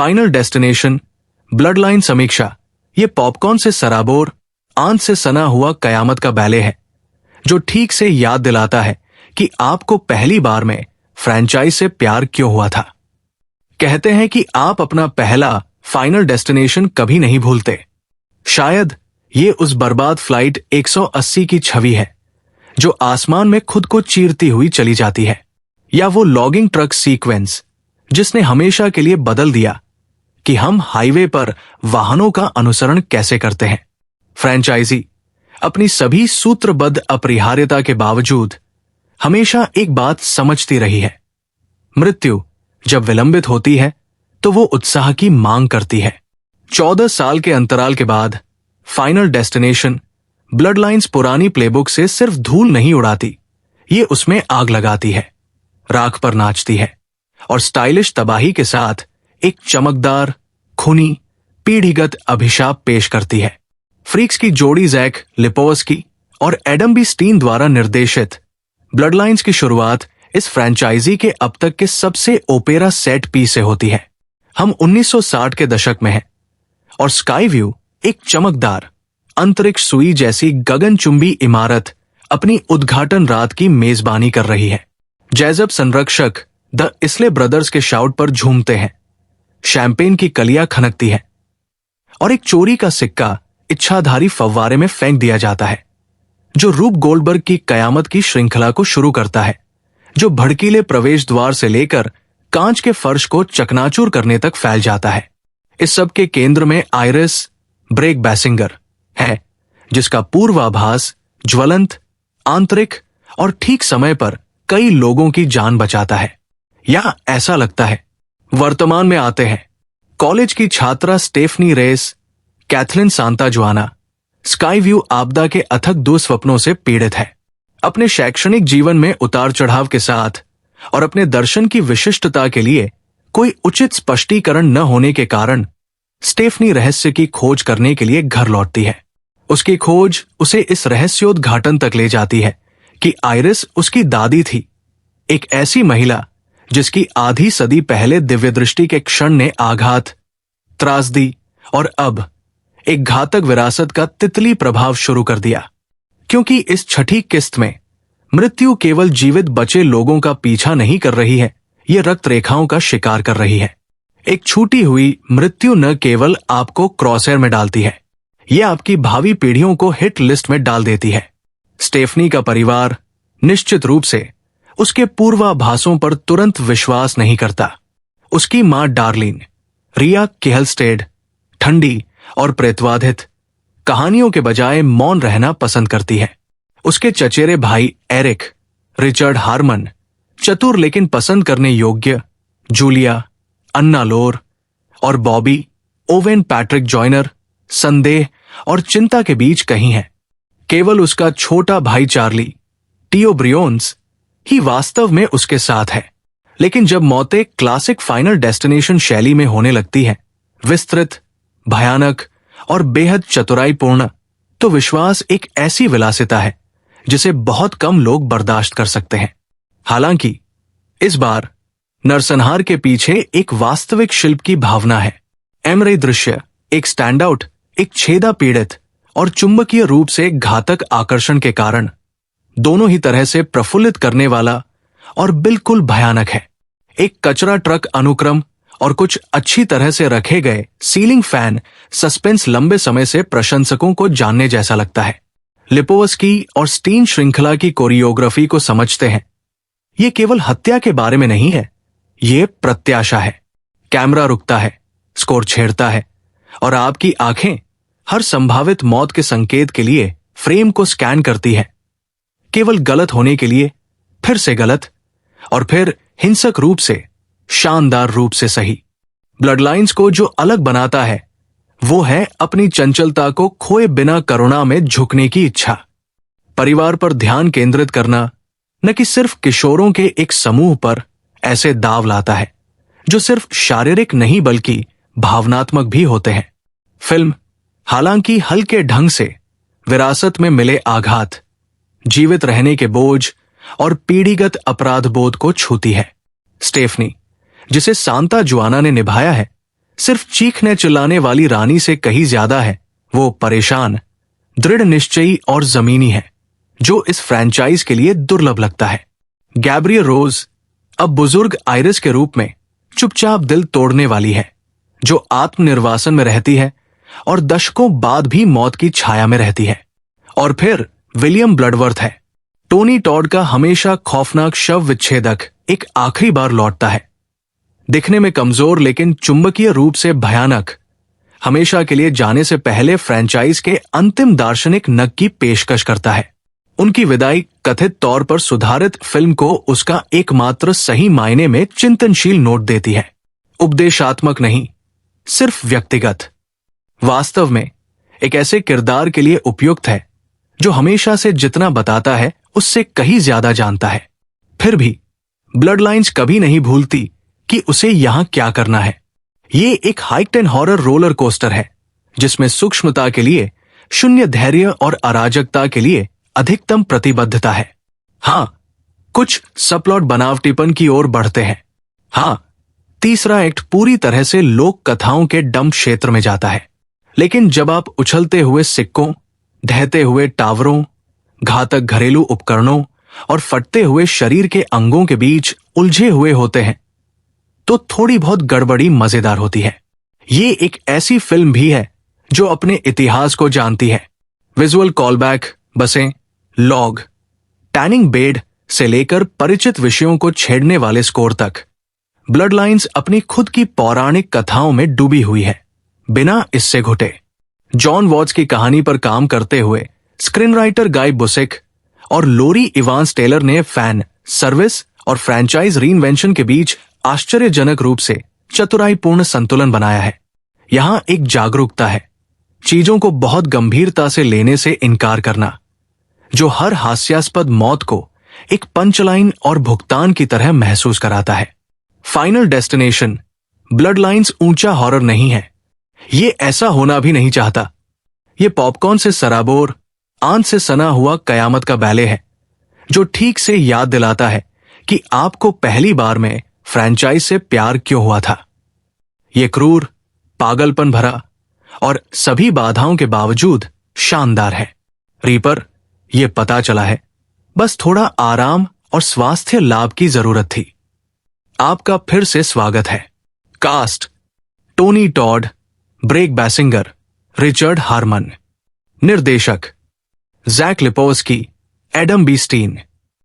Final destination, blood line समीक्षा, ये popcorn से सराबोर, आंत से सना हुआ कयामत का बैले है जो ठीक से याद दिलाता है कि आपको पहली बार में फ्रेंचाइज से प्यार क्यों हुआ था। कहते हैं कि आप अपना पहला फाइनल डेस्टिनेशन कभी नहीं भूलते। शायद ये उस बर्बाद फ्लाइट 180 की छवि है जो आसमान में खुद को चीरती हुई चली जाती है, या वो लॉगिंग ट्रक सीक्वेंस जिसने हमेशा के लिए बदल दिया कि हम हाईवे पर वाहनों का अनुसरण कैसे करते हैं। फ्रेंचाइजी अपनी सभी सूत्रबद्ध अपरिहार्यता के बावजूद हमेशा एक बात समझती रही है, मृत्यु जब विलंबित होती है तो वो उत्साह की मांग करती है। 14 साल के अंतराल के बाद फाइनल डेस्टिनेशन ब्लड लाइन्स पुरानी प्लेबुक से सिर्फ धूल नहीं उड़ाती, ये उसमें आग लगाती है, राख पर नाचती है और स्टाइलिश तबाही के साथ एक चमकदार, खूनी, पीढ़ीगत अभिशाप पेश करती है। फ्रीक्स की जोड़ी जैक लिपोवस्की और एडम बी स्टीन द्वारा निर्देशित ब्लड लाइन्स की शुरुआत इस फ्रेंचाइजी के अब तक के सबसे ओपेरा सेट पीस से होती है। हम 1960 के दशक में हैं और स्काई व्यू, एक चमकदार अंतरिक्ष सुई जैसी गगनचुंबी इमारत, अपनी उद्घाटन रात की मेजबानी कर रही है। जैजब संरक्षक द इसले ब्रदर्स के शाउट पर झूमते हैं, शैंपेन की कलियां खनकती है और एक चोरी का सिक्का इच्छाधारी फव्वारे में फेंक दिया जाता है जो रूप गोल्डबर्ग की कयामत की श्रृंखला को शुरू करता है, जो भड़कीले प्रवेश द्वार से लेकर कांच के फर्श को चकनाचूर करने तक फैल जाता है। इस सब के केंद्र में आइरिस ब्रेक बैसिंगर है जिसका पूर्वाभास ज्वलंत, आंतरिक और ठीक समय पर कई लोगों की जान बचाता है, या ऐसा लगता है। वर्तमान में आते हैं। कॉलेज की छात्रा Stephanie Reyes, Kathleen Santa Juana Sky View आपदा के अथक दुस्वप्नों से पीड़ित है। अपने शैक्षणिक जीवन में उतार चढ़ाव के साथ और अपने दर्शन की विशिष्टता के लिए कोई उचित स्पष्टीकरण न होने के कारण स्टेफनी रहस्य की खोज करने के लिए घर लौटती है। उसकी खोज उसे इस रहस्योद्घाटन तक ले जाती है कि आइरिस उसकी दादी थी, एक ऐसी महिला जिसकी आधी सदी पहले दिव्य दृष्टि के क्षण ने आघात, त्रासदी और अब एक घातक विरासत का तितली प्रभाव शुरू कर दिया। क्योंकि इस छठी किस्त में मृत्यु केवल जीवित बचे लोगों का पीछा नहीं कर रही है, ये रक्त रेखाओं का शिकार कर रही है। एक छूटी हुई मृत्यु न केवल आपको क्रॉसहेयर में डालती है, यह आपकी भावी पीढ़ियों को हिट लिस्ट में डाल देती है। स्टेफनी का परिवार निश्चित रूप से उसके पूर्वाभासों पर तुरंत विश्वास नहीं करता। उसकी मां डार्लिन, रिया केहलस्टेड, ठंडी और प्रेतवाधित कहानियों के बजाय मौन रहना पसंद करती है। उसके चचेरे भाई एरिक, रिचर्ड हार्मन, चतुर लेकिन पसंद करने योग्य, जूलिया, अन्ना लोर और बॉबी, ओवेन पैट्रिक जॉयनर संदेह और चिंता के बीच कहीं है। केवल उसका छोटा भाई चार्ली, टियो ब्रियोन्स, ही वास्तव में उसके साथ है। लेकिन जब मौतें क्लासिक फाइनल डेस्टिनेशन शैली में होने लगती है, विस्तृत, भयानक और बेहद चतुराईपूर्ण, तो विश्वास एक ऐसी विलासिता है जिसे बहुत कम लोग बर्दाश्त कर सकते हैं। हालांकि इस बार नरसंहार के पीछे एक वास्तविक शिल्प की भावना है। एमरे दृश्य एक स्टैंड आउट, एक छेदा पीड़ित और चुंबकीय रूप से घातक आकर्षण के कारण दोनों ही तरह से प्रफुल्लित करने वाला और बिल्कुल भयानक है। एक कचरा ट्रक अनुक्रम और कुछ अच्छी तरह से रखे गए सीलिंग फैन सस्पेंस लंबे समय से प्रशंसकों को जानने जैसा लगता है। लिपोवस्की और स्टीन श्रृंखला की कोरियोग्राफी को समझते हैं। ये केवल हत्या के बारे में नहीं है, ये प्रत्याशा है। कैमरा रुकता है, स्कोर छेड़ता है और आपकी आंखें हर संभावित मौत के संकेत के लिए फ्रेम को स्कैन करती है, केवल गलत होने के लिए, फिर से गलत और फिर हिंसक रूप से, शानदार रूप से सही। ब्लड लाइन्स को जो अलग बनाता है वो है अपनी चंचलता को खोए बिना करुणा में झुकने की इच्छा। परिवार पर ध्यान केंद्रित करना न कि सिर्फ किशोरों के एक समूह पर ऐसे दाव लाता है जो सिर्फ शारीरिक नहीं बल्कि भावनात्मक भी होते हैं। फिल्म हालांकि हल्के ढंग से विरासत में मिले आघात, जीवित रहने के बोझ और पीढ़ीगत अपराध बोध को छूती है। स्टेफनी, जिसे सांता जुआना ने निभाया है, सिर्फ चीखने चिल्लाने वाली रानी से कहीं ज्यादा है वो परेशान, दृढ़ निश्चयी और जमीनी है, जो इस फ्रैंचाइज के लिए दुर्लभ लगता है। गैब्रियल रोज अब बुजुर्ग आयरिस के रूप में चुपचाप दिल तोड़ने वाली है, जो आत्मनिर्वासन में रहती है और दशकों बाद भी मौत की छाया में रहती है। और फिर विलियम ब्लडवर्थ है, टोनी टॉड का हमेशा खौफनाक शव विच्छेदक, एक आखिरी बार लौटता है, दिखने में कमजोर लेकिन चुंबकीय रूप से भयानक, हमेशा के लिए जाने से पहले फ्रैंचाइज के अंतिम दार्शनिक नग की पेशकश करता है। उनकी विदाई कथित तौर पर सुधारित फिल्म को उसका एकमात्र सही मायने में चिंतनशील नोट देती है, उपदेशात्मक नहीं, सिर्फ व्यक्तिगत। वास्तव में एक ऐसे किरदार के लिए उपयुक्त है जो हमेशा से जितना बताता है उससे कहीं ज्यादा जानता है। फिर भी ब्लड लाइन्स कभी नहीं भूलती कि उसे यहां क्या करना है। ये एक height and horror roller coaster है, जिसमें सूक्ष्मता के लिए शून्य धैर्य और अराजकता के लिए अधिकतम प्रतिबद्धता है। हां, कुछ सबप्लॉट बनावटीपन की ओर बढ़ते हैं। हां, तीसरा एक्ट पूरी तरह से लोक कथाओं के डंप क्षेत्र में जाता है। लेकिन जब आप उछलते हुए सिक्कों, ढहते हुए टावरों, घातक घरेलू उपकरणों और फटते हुए शरीर के अंगों के बीच उलझे हुए होते हैं, तो थोड़ी बहुत गड़बड़ी मजेदार होती है। ये एक ऐसी फिल्म भी है जो अपने इतिहास को जानती है। विजुअल कॉलबैक, बसें, लॉग, टैनिंग बेड से लेकर परिचित विषयों को छेड़ने वाले स्कोर तक, ब्लड लाइन्स अपनी खुद की पौराणिक कथाओं में डूबी हुई है, बिना इससे घुटे। जॉन वॉट्स की कहानी पर काम करते हुए स्क्रीन राइटर गाय बुसिक और लोरी इवांस टेलर ने फैन सर्विस और फ्रैंचाइज रीइन्वेंशन के बीच आश्चर्यजनक रूप से चतुराईपूर्ण संतुलन बनाया है। यहां एक जागरूकता है, चीजों को बहुत गंभीरता से लेने से इनकार करना, जो हर हास्यास्पद मौत को एक पंचलाइन और भुगतान की तरह महसूस कराता है। फाइनल डेस्टिनेशन ब्लड लाइन्स ऊंचा हॉरर नहीं है, ये ऐसा होना भी नहीं चाहता। ये पॉपकॉर्न से सराबोर, आंत से सना हुआ कयामत का बैले है, जो ठीक से याद दिलाता है कि आपको पहली बार में फ्रैंचाइज से प्यार क्यों हुआ था। ये क्रूर, पागलपन भरा और सभी बाधाओं के बावजूद शानदार है। रीपर, ये पता चला है, बस थोड़ा आराम और स्वास्थ्य लाभ की जरूरत थी। आपका फिर से स्वागत है। कास्ट: टोनी टॉड, ब्रेक बैसिंगर, रिचर्ड हारमन। निर्देशक: Jack Liposky, Adam B Stein.